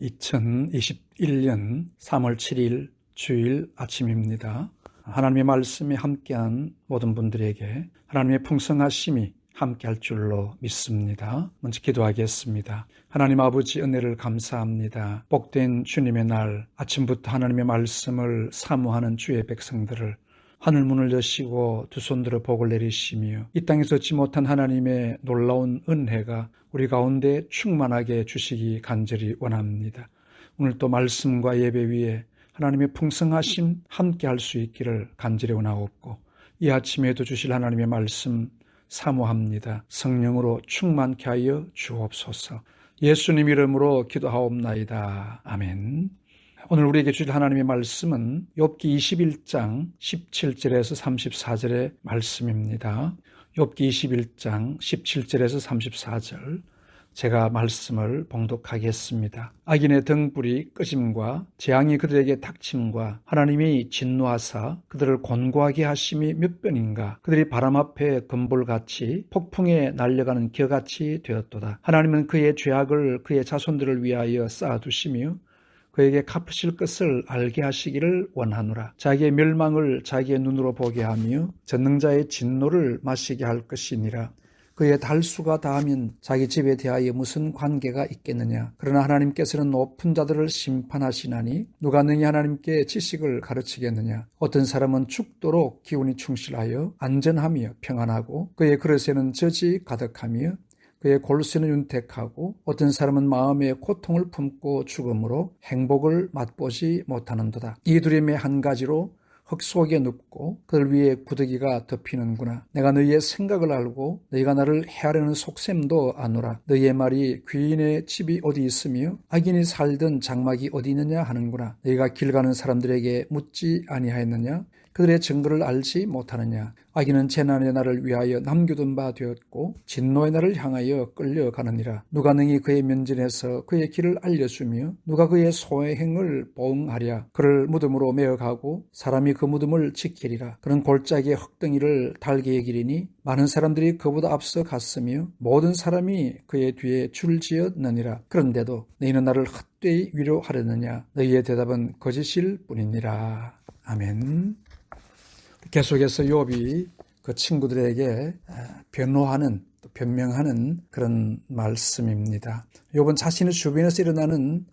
2021년 3월 7일 주일 아침입니다. 하나님의 말씀에 함께한 모든 분들에게 하나님의 풍성하심이 함께할 줄로 믿습니다. 먼저 기도하겠습니다. 하나님 아버지 은혜를 감사합니다. 복된 주님의 날 아침부터 하나님의 말씀을 사모하는 주의 백성들을 하늘문을 여시고 두 손 들어 복을 내리시며 이 땅에서 얻지 못한 하나님의 놀라운 은혜가 우리 가운데 충만하게 주시기 간절히 원합니다. 오늘 또 말씀과 예배 위에 하나님의 풍성하심 함께 할 수 있기를 간절히 원하옵고 이 아침에도 주실 하나님의 말씀 사모합니다. 성령으로 충만케 하여 주옵소서. 예수님 이름으로 기도하옵나이다. 아멘. 오늘 우리에게 주실 하나님의 말씀은 욥기 21장 17절에서 34절의 말씀입니다. 욥기 21장 17절에서 34절 제가 말씀을 봉독하겠습니다. 악인의 등불이 끄짐과 재앙이 그들에게 닥침과 하나님이 진노하사 그들을 곤고하게 하심이 몇 번인가. 그들이 바람 앞에 금볼같이 폭풍에 날려가는 겨같이 되었도다. 하나님은 그의 죄악을 그의 자손들을 위하여 쌓아두시며 그에게 갚으실 것을 알게 하시기를 원하노라. 자기의 멸망을 자기의 눈으로 보게 하며 전능자의 진노를 마시게 할 것이니라. 그의 달수가 다하면 자기 집에 대하여 무슨 관계가 있겠느냐. 그러나 하나님께서는 높은 자들을 심판하시나니 누가 능히 하나님께 지식을 가르치겠느냐. 어떤 사람은 죽도록 기운이 충실하여 안전하며 평안하고 그의 그릇에는 젖이 가득하며 그의 골수는 윤택하고 어떤 사람은 마음에 고통을 품고 죽음으로 행복을 맛보지 못하는도다. 이 두려움의 한 가지로 흙 속에 눕고 그들 위에 구더기가 덮이는구나. 내가 너희의 생각을 알고 너희가 나를 해하려는 속셈도 아노라. 너희의 말이 귀인의 집이 어디 있으며 악인이 살던 장막이 어디 있느냐 하는구나. 너희가 길 가는 사람들에게 묻지 아니하였느냐. 그들의 증거를 알지 못하느냐. 악인은 재난의 날을 위하여 남겨둔 바 되었고 진노의 날을 향하여 끌려가느니라. 누가 능히 그의 면전에서 그의 길을 알려주며 누가 그의 소행을 보응하랴. 그를 무덤으로 메어가고 사람이 그 무덤을 지키리라. 그는 골짜기의 흙덩이를 달게 여기리니 많은 사람들이 그보다 앞서 갔으며 모든 사람이 그의 뒤에 줄지었느니라. 그런데도 너희는 나를 헛되이 위로하려느냐. 너희의 대답은 거짓일 뿐이니라. 아멘. 계속해서 욥이 그 친구들에게 변호하는, 변명하는 그런 말씀입니다. 욥은 자신의 주변에서 일어나는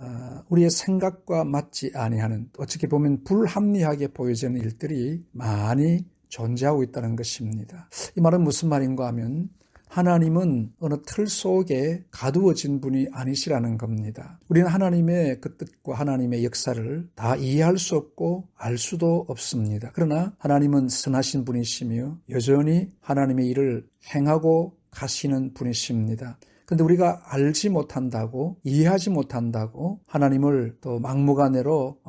우리의 생각과 맞지 아니하는, 어떻게 보면 불합리하게 보여지는 일들이 많이 존재하고 있다는 것입니다. 이 말은 무슨 말인가 하면 하나님은 어느 틀 속에 가두어진 분이 아니시라는 겁니다. 우리는 하나님의 그 뜻과 하나님의 역사를 다 이해할 수 없고 알 수도 없습니다. 그러나 하나님은 선하신 분이시며 여전히 하나님의 일을 행하고 가시는 분이십니다. 그런데 우리가 알지 못한다고, 이해하지 못한다고 하나님을 또 막무가내로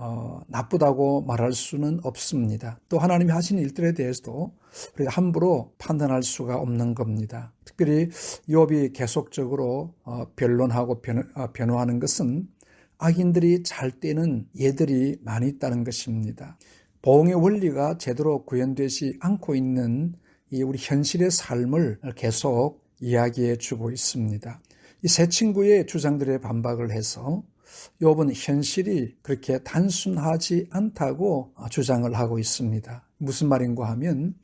나쁘다고 말할 수는 없습니다. 또 하나님이 하신 일들에 대해서도 우리가 함부로 판단할 수가 없는 겁니다. 특별히 욥이 계속적으로 변론하고 변호하는 것은 악인들이 잘 때는 예들이 많이 있다는 것입니다. 보응의 원리가 제대로 구현되지 않고 있는 이 우리 현실의 삶을 계속 이야기해 주고 있습니다. 이 세 친구의 주장들에 반박을 해서 욥은 현실이 그렇게 단순하지 않다고 주장을 하고 있습니다. 무슨 말인가 하면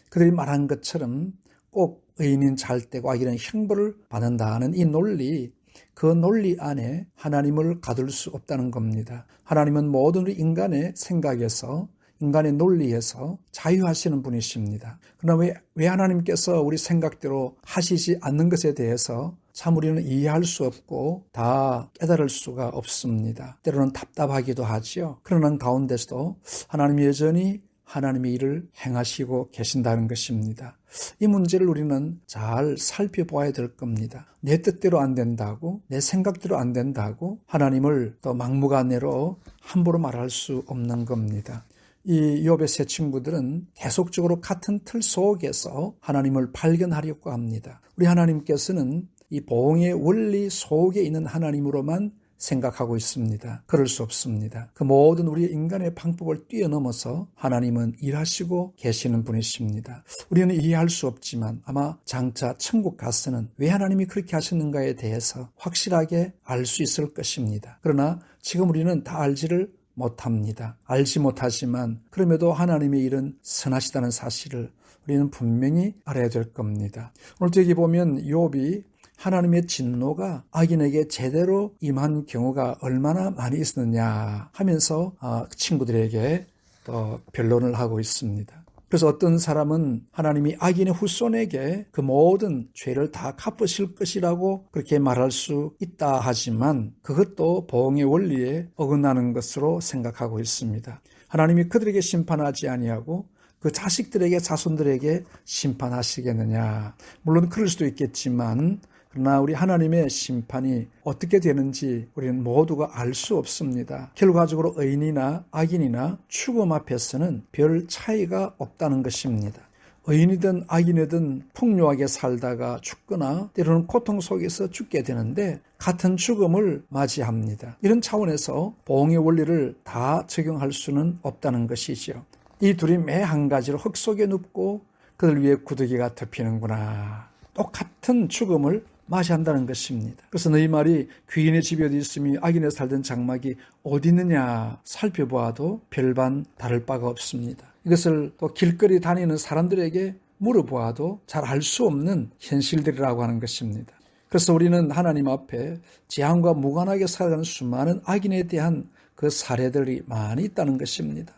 그들이 말한 것처럼 꼭 의인은 잘 되고 악인은 형벌을 받는다는 이 논리, 그 논리 안에 하나님을 가둘 수 없다는 겁니다. 하나님은 모든 우리 인간의 생각에서, 인간의 논리에서 자유하시는 분이십니다. 그러나 왜 하나님께서 우리 생각대로 하시지 않는 것에 대해서 참 우리는 이해할 수 없고 다 깨달을 수가 없습니다. 때로는 답답하기도 하지요. 그러는 가운데서도 하나님이 여전히 하나님의 일을 행하시고 계신다는 것입니다. 이 문제를 우리는 잘 살펴봐야 될 겁니다. 내 뜻대로 안 된다고, 내 생각대로 안 된다고 하나님을 또 막무가내로 함부로 말할 수 없는 겁니다. 이 욥의 세 친구들은 계속적으로 같은 틀 속에서 하나님을 발견하려고 합니다. 우리 하나님께서는 이 보응의 원리 속에 있는 하나님으로만 생각하고 있습니다. 그럴 수 없습니다. 그 모든 우리의 인간의 방법을 뛰어넘어서 하나님은 일하시고 계시는 분이십니다. 우리는 이해할 수 없지만 아마 장차 천국 가서는 왜 하나님이 그렇게 하셨는가에 대해서 확실하게 알 수 있을 것입니다. 그러나 지금 우리는 다 알지를 못합니다. 알지 못하지만 그럼에도 하나님의 일은 선하시다는 사실을 우리는 분명히 알아야 될 겁니다. 오늘 여기 보면 욥이 하나님의 진노가 악인에게 제대로 임한 경우가 얼마나 많이 있었느냐 하면서 친구들에게 또 변론을 하고 있습니다. 그래서 어떤 사람은 하나님이 악인의 후손에게 그 모든 죄를 다 갚으실 것이라고 그렇게 말할 수 있다 하지만 그것도 보응의 원리에 어긋나는 것으로 생각하고 있습니다. 하나님이 그들에게 심판하지 아니하고 그 자식들에게 자손들에게 심판하시겠느냐. 물론 그럴 수도 있겠지만 그러나 우리 하나님의 심판이 어떻게 되는지 우리는 모두가 알 수 없습니다. 결과적으로 의인이나 악인이나 죽음 앞에서는 별 차이가 없다는 것입니다. 의인이든 악인이든 풍요하게 살다가 죽거나 때로는 고통 속에서 죽게 되는데 같은 죽음을 맞이합니다. 이런 차원에서 보응의 원리를 다 적용할 수는 없다는 것이죠. 이 둘이 매 한 가지로 흙 속에 눕고 그들 위에 구더기가 덮이는구나. 똑같은 죽음을 맞이한다는 것입니다. 그래서 너희 말이 귀인의 집이 어디 있으며 악인에 살던 장막이 어디 있느냐 살펴보아도 별반 다를 바가 없습니다. 이것을 또 길거리 다니는 사람들에게 물어보아도 잘 알 수 없는 현실들이라고 하는 것입니다. 그래서 우리는 하나님 앞에 재앙과 무관하게 살아가는 수많은 악인에 대한 그 사례들이 많이 있다는 것입니다.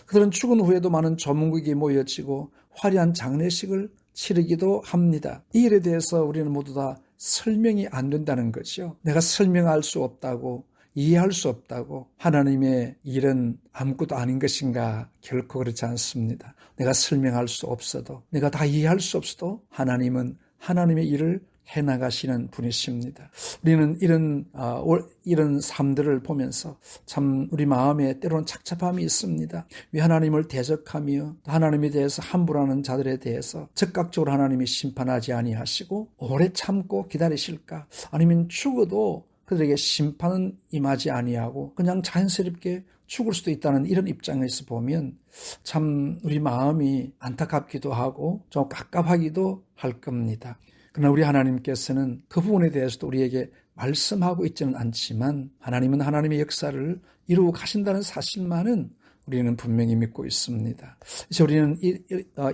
그들은 죽은 후에도 많은 조문국이 모여지고 화려한 장례식을 치르기도 합니다. 이 일에 대해서 우리는 모두 다 설명이 안 된다는 거죠. 내가 설명할 수 없다고, 이해할 수 없다고 하나님의 일은 아무것도 아닌 것인가? 결코 그렇지 않습니다. 내가 설명할 수 없어도, 내가 다 이해할 수 없어도 하나님은 하나님의 일을 해나가시는 분이십니다. 우리는 이런 삶들을 보면서 참 우리 마음에 때로는 착잡함이 있습니다. 왜 하나님을 대적하며 하나님에 대해서 함부로하는 자들에 대해서 즉각적으로 하나님이 심판하지 아니하시고 오래 참고 기다리실까? 아니면 죽어도 그들에게 심판은 임하지 아니하고 그냥 자연스럽게 죽을 수도 있다는 이런 입장에서 보면 참 우리 마음이 안타깝기도 하고 좀 깝깝하기도 할 겁니다. 그러나 우리 하나님께서는 그 부분에 대해서도 우리에게 말씀하고 있지는 않지만 하나님은 하나님의 역사를 이루고 가신다는 사실만은 우리는 분명히 믿고 있습니다. 그래서 우리는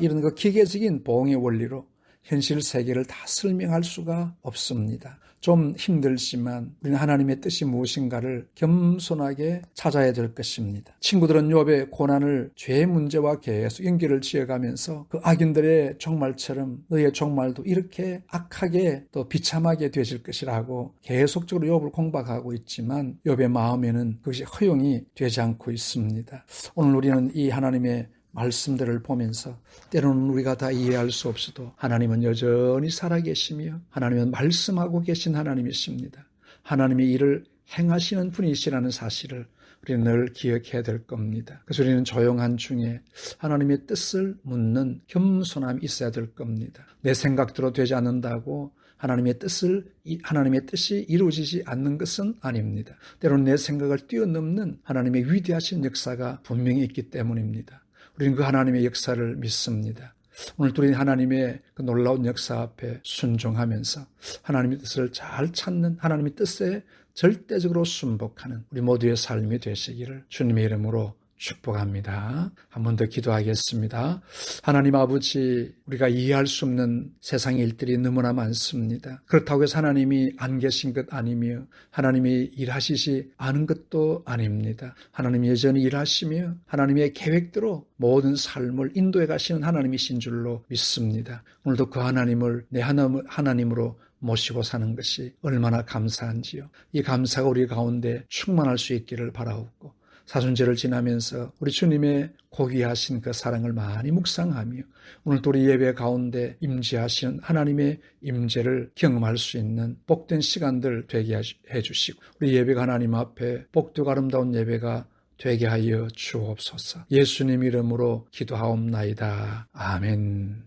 이런 그 기계적인 보응의 원리로 현실 세계를 다 설명할 수가 없습니다. 좀 힘들지만 우리는 하나님의 뜻이 무엇인가를 겸손하게 찾아야 될 것입니다. 친구들은 욥의 고난을 죄의 문제와 계속 연결을 지어가면서 그 악인들의 종말처럼 너의 종말도 이렇게 악하게 또 비참하게 되실 것이라고 계속적으로 욥을 공박하고 있지만 욥의 마음에는 그것이 허용이 되지 않고 있습니다. 오늘 우리는 이 하나님의 말씀들을 보면서 때로는 우리가 다 이해할 수 없어도 하나님은 여전히 살아계시며 하나님은 말씀하고 계신 하나님이십니다. 하나님의 일을 행하시는 분이시라는 사실을 우리는 늘 기억해야 될 겁니다. 그래서 우리는 조용한 중에 하나님의 뜻을 묻는 겸손함이 있어야 될 겁니다. 내 생각대로 되지 않는다고 하나님의 뜻이 이루어지지 않는 것은 아닙니다. 때로는 내 생각을 뛰어넘는 하나님의 위대하신 역사가 분명히 있기 때문입니다. 우리는 그 하나님의 역사를 믿습니다. 오늘 우리 하나님의 그 놀라운 역사 앞에 순종하면서 하나님의 뜻을 잘 찾는 하나님의 뜻에 절대적으로 순복하는 우리 모두의 삶이 되시기를 주님의 이름으로 축복합니다. 한 번 더 기도하겠습니다. 하나님 아버지, 우리가 이해할 수 없는 세상의 일들이 너무나 많습니다. 그렇다고 해서 하나님이 안 계신 것 아니며 하나님이 일하시지 않은 것도 아닙니다. 하나님이 여전히 일하시며 하나님의 계획대로 모든 삶을 인도해 가시는 하나님이신 줄로 믿습니다. 오늘도 그 하나님을 내 하나님으로 모시고 사는 것이 얼마나 감사한지요. 이 감사가 우리 가운데 충만할 수 있기를 바라옵고 사순절을 지나면서 우리 주님의 고귀하신 그 사랑을 많이 묵상하며 오늘도 우리 예배 가운데 임재하시는 하나님의 임재를 경험할 수 있는 복된 시간들 되게 해주시고 우리 예배가 하나님 앞에 복되고 아름다운 예배가 되게 하여 주옵소서. 예수님 이름으로 기도하옵나이다. 아멘.